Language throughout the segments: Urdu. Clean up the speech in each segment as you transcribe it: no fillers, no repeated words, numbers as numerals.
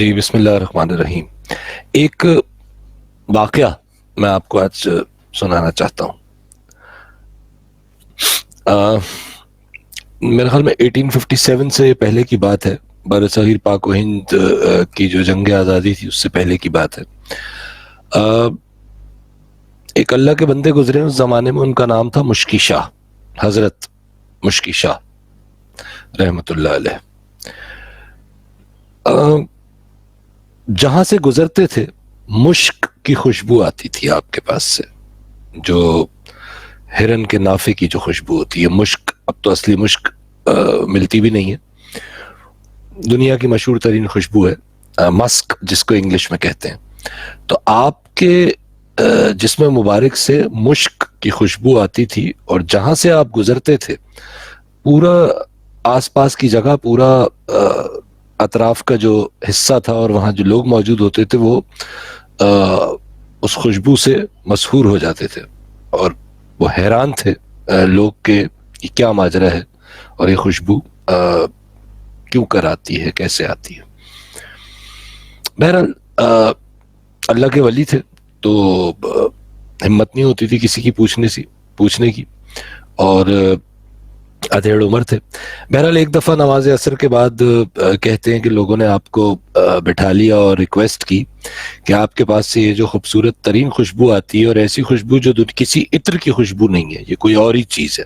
جی بسم اللہ الرحمن الرحیم. ایک واقعہ میں آپ کو آج سنانا چاہتا ہوں. میرے خیال میں 1857 سے پہلے کی بات ہے. بر صغیر پاک و ہند کی جو جنگ آزادی تھی اس سے پہلے کی بات ہے. ایک اللہ کے بندے گزرے اس زمانے میں، ان کا نام تھا مشکی شاہ، حضرت مشکی شاہ رحمۃ اللہ علیہ. جہاں سے گزرتے تھے مشک کی خوشبو آتی تھی آپ کے پاس سے، جو ہرن کے نافے کی جو خوشبو ہوتی ہے. مشک اب تو اصلی مشک ملتی بھی نہیں ہے. دنیا کی مشہور ترین خوشبو ہے مسک، جس کو انگلش میں کہتے ہیں. تو آپ کے جسم مبارک سے مشک کی خوشبو آتی تھی، اور جہاں سے آپ گزرتے تھے پورا آس پاس کی جگہ، پورا اطراف کا جو حصہ تھا اور وہاں جو لوگ موجود ہوتے تھے وہ اس خوشبو سے مسحور ہو جاتے تھے، اور وہ حیران تھے لوگ کہ یہ کیا ماجرا ہے اور یہ خوشبو کیوں کر آتی ہے، کیسے آتی ہے. بہرحال اللہ کے ولی تھے تو ہمت نہیں ہوتی تھی کسی کی پوچھنے کی، اور ادھیڑ عمر تھے. بہرحال ایک دفعہ نماز عصر کے بعد کہتے ہیں کہ لوگوں نے آپ کو بٹھا لیا اور ریکویسٹ کی کہ آپ کے پاس سے یہ جو خوبصورت ترین خوشبو آتی ہے، اور ایسی خوشبو جو کسی عطر کی خوشبو نہیں ہے، یہ کوئی اور ہی چیز ہے،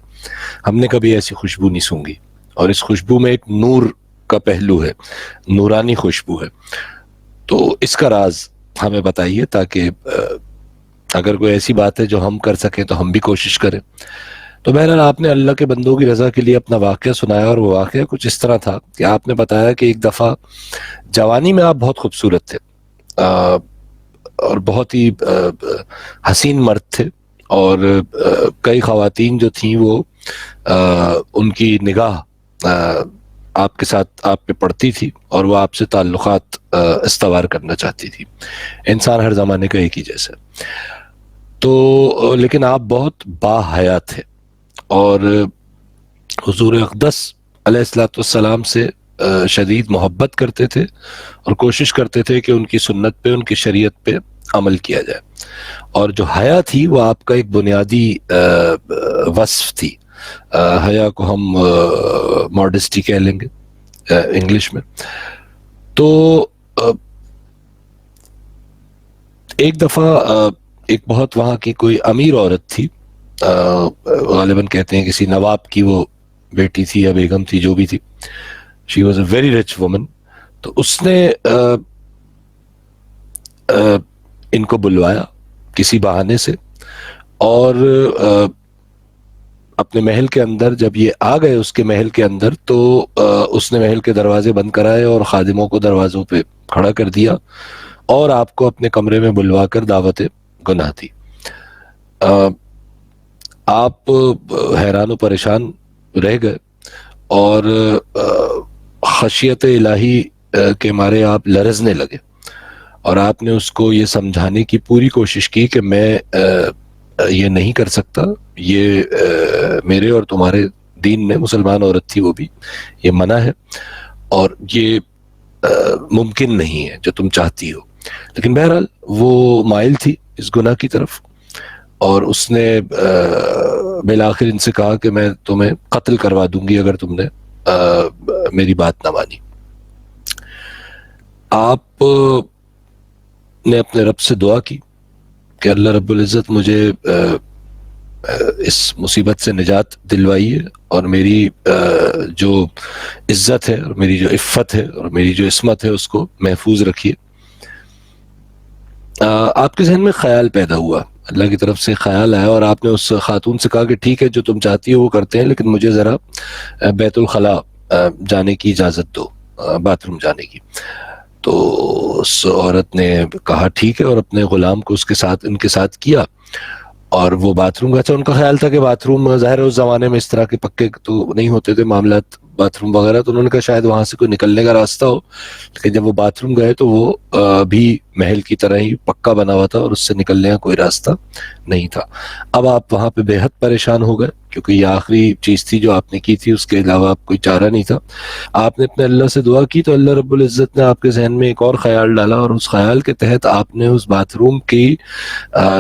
ہم نے کبھی ایسی خوشبو نہیں سونگھی، اور اس خوشبو میں ایک نور کا پہلو ہے، نورانی خوشبو ہے. تو اس کا راز ہمیں بتائیے، تاکہ اگر کوئی ایسی بات ہے جو ہم کر سکیں تو ہم بھی کوشش کریں. تو بہرحال آپ نے اللہ کے بندوں کی رضا کے لیے اپنا واقعہ سنایا، اور وہ واقعہ کچھ اس طرح تھا کہ آپ نے بتایا کہ ایک دفعہ جوانی میں آپ بہت خوبصورت تھے اور بہت ہی حسین مرد تھے، اور کئی خواتین جو تھیں وہ ان کی نگاہ آپ کے ساتھ آپ پہ پڑتی تھی، اور وہ آپ سے تعلقات استوار کرنا چاہتی تھی. انسان ہر زمانے کا ایک ہی جیسا. تو لیکن آپ بہت با حیا تھے، اور حضور اقدس علیہ الصلوۃ والسلام سے شدید محبت کرتے تھے، اور کوشش کرتے تھے کہ ان کی سنت پہ، ان کی شریعت پہ عمل کیا جائے. اور جو حیا تھی وہ آپ کا ایک بنیادی وصف تھی. حیا کو ہم ماڈسٹی کہہ لیں گے انگلش میں. تو ایک دفعہ ایک بہت وہاں کی کوئی امیر عورت تھی، غالباً کہتے ہیں کسی نواب کی وہ بیٹی تھی یا بیگم تھی، جو بھی تھی. She was a very rich woman. تو اس نے ان کو بلوایا کسی بہانے سے، اور اپنے محل کے اندر جب یہ آ گئے اس کے محل کے اندر، تو اس نے محل کے دروازے بند کرائے اور خادموں کو دروازوں پہ کھڑا کر دیا، اور آپ کو اپنے کمرے میں بلوا کر دعوت گناہ دی. آپ حیران و پریشان رہ گئے، اور خشیت الہی کے مارے آپ لرزنے لگے، اور آپ نے اس کو یہ سمجھانے کی پوری کوشش کی کہ میں یہ نہیں کر سکتا، یہ میرے اور تمہارے دین میں، مسلمان عورت تھی وہ بھی، یہ منع ہے، اور یہ ممکن نہیں ہے جو تم چاہتی ہو. لیکن بہرحال وہ مائل تھی اس گناہ کی طرف، اور اس نے بالآخر ان سے کہا کہ میں تمہیں قتل کروا دوں گی اگر تم نے میری بات نہ مانی. آپ نے اپنے رب سے دعا کی کہ اللہ رب العزت مجھے اس مصیبت سے نجات دلوائیے، اور میری جو عزت ہے، اور میری جو عفت ہے، اور میری جو عصمت ہے اس کو محفوظ رکھیے. آپ کے ذہن میں خیال پیدا ہوا، اللہ کی طرف سے خیال آیا، اور آپ نے اس خاتون سے کہا کہ ٹھیک ہے جو تم چاہتی ہو وہ کرتے ہیں، لیکن مجھے ذرا بیت الخلاء جانے کی اجازت دو، باتھ روم جانے کی. تو اس عورت نے کہا ٹھیک ہے، اور اپنے غلام کو ان کے ساتھ کیا، اور وہ باتھ روم کا. اچھا، ان کا خیال تھا کہ باتھ روم ظاہر اس زمانے میں اس طرح کے پکے تو نہیں ہوتے تھے معاملات باتھ روم وغیرہ، تو انہوں نے کہا شاید وہاں سے کوئی نکلنے کا راستہ ہو. لیکن جب وہ باتھ روم گئے تو وہ بھی محل کی طرح ہی پکا بنا ہوا تھا، اور اس سے نکلنے کا کوئی راستہ نہیں تھا. اب آپ وہاں پہ بے حد پریشان ہو گئے، کیونکہ یہ آخری چیز تھی جو آپ نے کی تھی، اس کے علاوہ آپ کوئی چارہ نہیں تھا. آپ نے اپنے اللہ سے دعا کی تو اللہ رب العزت نے آپ کے ذہن میں ایک اور خیال ڈالا، اور اس خیال کے تحت آپ نے اس باتھ روم کی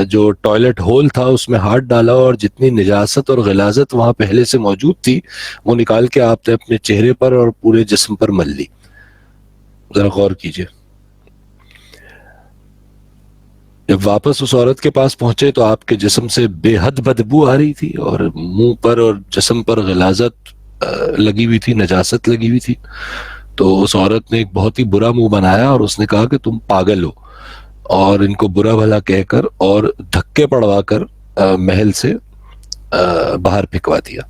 جو ٹوائلٹ ہول تھا اس میں ہاتھ ڈالا، اور جتنی نجاست اور غلاظت وہاں پہلے سے موجود تھی وہ نکال کے آپ نے اپنے چہرے پر اور پورے جسم پر مل لی. ذرا غور کیجئے. جب واپس اس عورت کے پاس پہنچے تو آپ کے جسم سے بے حد بدبو آ رہی تھی، اور منہ پر اور جسم پر غلاظت لگی ہوئی تھی، نجاست لگی ہوئی تھی. تو اس عورت نے ایک بہت ہی برا منہ بنایا اور اس نے کہا کہ تم پاگل ہو، اور ان کو برا بھلا کہہ کر اور دھکے پڑوا کر محل سے باہر پھینکوا دیا.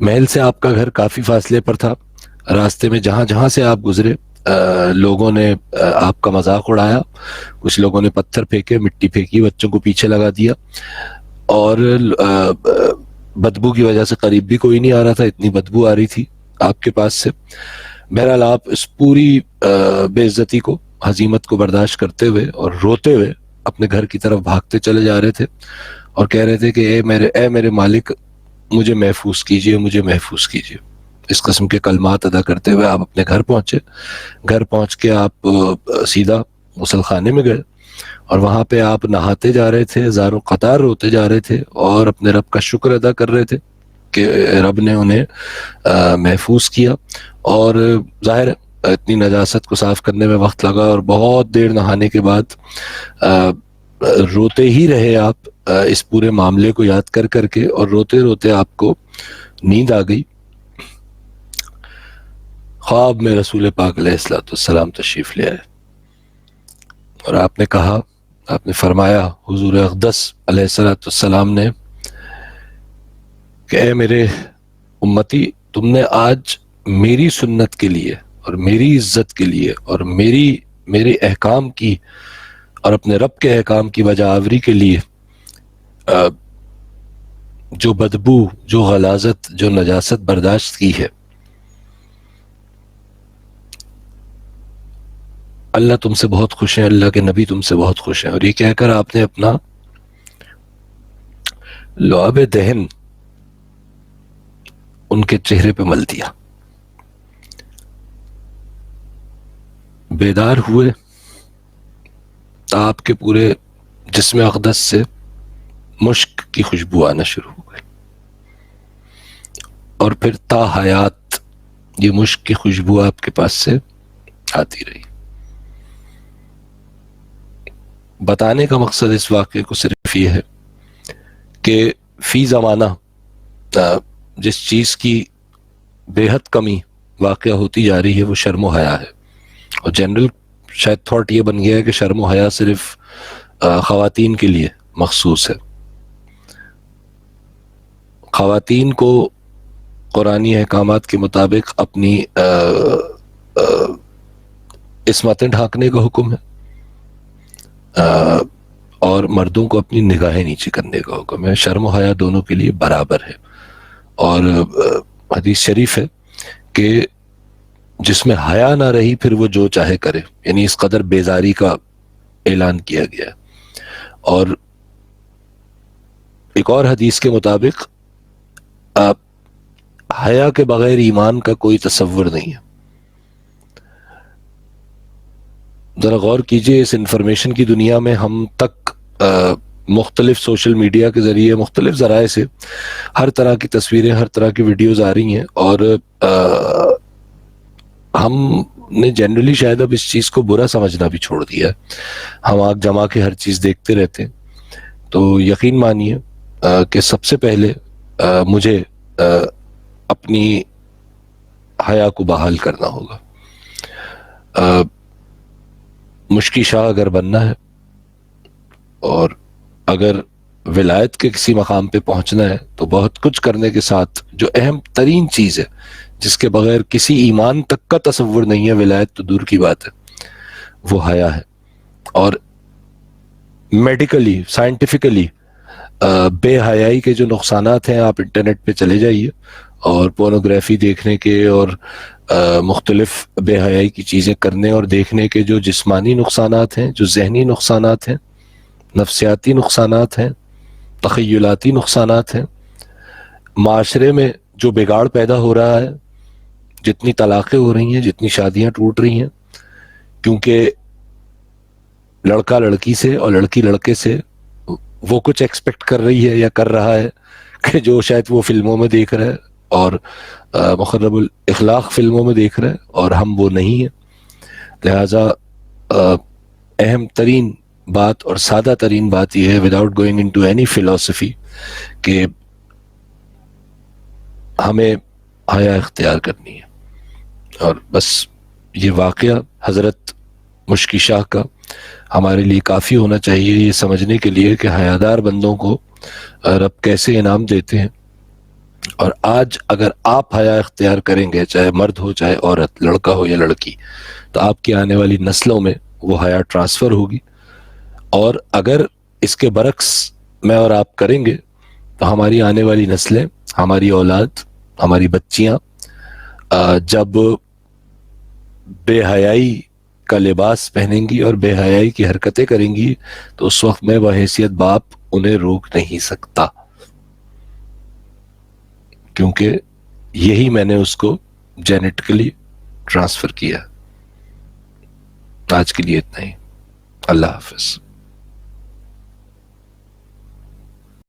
محل سے آپ کا گھر کافی فاصلے پر تھا. راستے میں جہاں جہاں سے آپ گزرے لوگوں نے آپ کا مذاق اڑایا، کچھ لوگوں نے پتھر پھینکے، مٹی پھینکی، بچوں کو پیچھے لگا دیا، اور بدبو کی وجہ سے قریب بھی کوئی نہیں آ رہا تھا، اتنی بدبو آ رہی تھی آپ کے پاس سے. بہرحال آپ اس پوری بے عزتی کو، ہزیمت کو برداشت کرتے ہوئے اور روتے ہوئے اپنے گھر کی طرف بھاگتے چلے جا رہے تھے، اور کہہ رہے تھے کہ اے میرے مالک، مجھے محفوظ کیجئے، مجھے محفوظ کیجئے. اس قسم کے کلمات ادا کرتے ہوئے آپ اپنے گھر پہنچے. گھر پہنچ کے آپ سیدھا غسل خانے میں گئے، اور وہاں پہ آپ نہاتے جا رہے تھے، زاروں قطار روتے جا رہے تھے، اور اپنے رب کا شکر ادا کر رہے تھے کہ رب نے انہیں محفوظ کیا. اور ظاہر اتنی نجاست کو صاف کرنے میں وقت لگا، اور بہت دیر نہانے کے بعد روتے ہی رہے آپ اس پورے معاملے کو یاد کر کر کے، اور روتے روتے آپ کو نیند آ گئی. خواب میں رسول پاک علیہ السلام تشریف لے آئے، اور آپ نے کہا، آپ نے فرمایا حضور اقدس علیہ السلام نے کہ اے میرے امتی، تم نے آج میری سنت کے لیے اور میری عزت کے لیے اور میرے احکام کی اور اپنے رب کے احکام کی بجا آوری کے لیے جو بدبو، جو غلاظت، جو نجاست برداشت کی ہے، اللہ تم سے بہت خوش ہیں، اللہ کے نبی تم سے بہت خوش ہیں. اور یہ کہہ کر آپ نے اپنا لعاب دہن ان کے چہرے پہ مل دیا. بیدار ہوئے، آپ کے پورے جسم اقدس سے مشک کی خوشبو آنا شروع ہو گئی، اور پھر تا حیات یہ مشک کی خوشبو آپ کے پاس سے آتی رہی. بتانے کا مقصد اس واقعے کو صرف یہ ہے کہ فی زمانہ جس چیز کی بے حد کمی واقعہ ہوتی جا رہی ہے وہ شرم و حیا ہے. اور جنرل شاید تھاٹ یہ بن گیا ہے کہ شرم و حیا صرف خواتین کے لیے مخصوص ہے. خواتین کو قرآنی احکامات کے مطابق اپنی عصمتیں ڈھانکنے کا حکم ہے، اور مردوں کو اپنی نگاہیں نیچے کرنے کا حکم ہے. شرم و حیا دونوں کے لیے برابر ہے. اور حدیث شریف ہے کہ جس میں حیا نہ رہی پھر وہ جو چاہے کرے، یعنی اس قدر بیزاری کا اعلان کیا گیا ہے. اور ایک اور حدیث کے مطابق حیا کے بغیر ایمان کا کوئی تصور نہیں ہے. ذرا غور کیجئے، اس انفارمیشن کی دنیا میں ہم تک مختلف سوشل میڈیا کے ذریعے، مختلف ذرائع سے ہر طرح کی تصویریں، ہر طرح کی ویڈیوز آ رہی ہیں، اور ہم نے جنرلی شاید اب اس چیز کو برا سمجھنا بھی چھوڑ دیا ہے. ہم آنکھ جما کے ہر چیز دیکھتے رہتے ہیں. تو یقین مانیے کہ سب سے پہلے مجھے اپنی حیا کو بحال کرنا ہوگا. مشکی شاہ اگر بننا ہے، اور اگر ولایت کے کسی مقام پہ پہنچنا ہے، تو بہت کچھ کرنے کے ساتھ جو اہم ترین چیز ہے جس کے بغیر کسی ایمان تک کا تصور نہیں ہے، ولایت تو دور کی بات ہے، وہ حیا ہے. اور میڈیکلی، سائنٹیفکلی بے حیائی کے جو نقصانات ہیں، آپ انٹرنیٹ پہ چلے جائیے، اور پورنوگرافی دیکھنے کے اور مختلف بے حیائی کی چیزیں کرنے اور دیکھنے کے جو جسمانی نقصانات ہیں، جو ذہنی نقصانات ہیں، نفسیاتی نقصانات ہیں، تخیلاتی نقصانات ہیں. معاشرے میں جو بگاڑ پیدا ہو رہا ہے، جتنی طلاقیں ہو رہی ہیں، جتنی شادیاں ٹوٹ رہی ہیں، کیونکہ لڑکا لڑکی سے اور لڑکی لڑکے سے وہ کچھ ایکسپیکٹ کر رہی ہے یا کر رہا ہے کہ جو شاید وہ فلموں میں دیکھ رہا ہے اور مخرب الاخلاق فلموں میں دیکھ رہا ہے، اور ہم وہ نہیں ہیں. لہٰذا اہم ترین بات اور سادہ ترین بات یہ ہے، without going into any philosophy, کہ ہمیں حیا اختیار کرنی ہے. اور بس یہ واقعہ حضرت مشکی شاہ کا ہمارے لیے کافی ہونا چاہیے یہ سمجھنے کے لیے کہ حیادار بندوں کو رب کیسے انعام دیتے ہیں. اور آج اگر آپ حیا اختیار کریں گے، چاہے مرد ہو چاہے عورت، لڑکا ہو یا لڑکی، تو آپ کی آنے والی نسلوں میں وہ حیا ٹرانسفر ہوگی. اور اگر اس کے برعکس میں اور آپ کریں گے تو ہماری آنے والی نسلیں، ہماری اولاد، ہماری بچیاں جب بے حیائی کا لباس پہنیں گی اور بے حیائی کی حرکتیں کریں گی، تو اس وقت میں بحیثیت باپ انہیں روک نہیں سکتا، کیونکہ یہی میں نے اس کو جینیٹکلی ٹرانسفر کیا. آج کے لیے اتنا ہی. اللہ حافظ.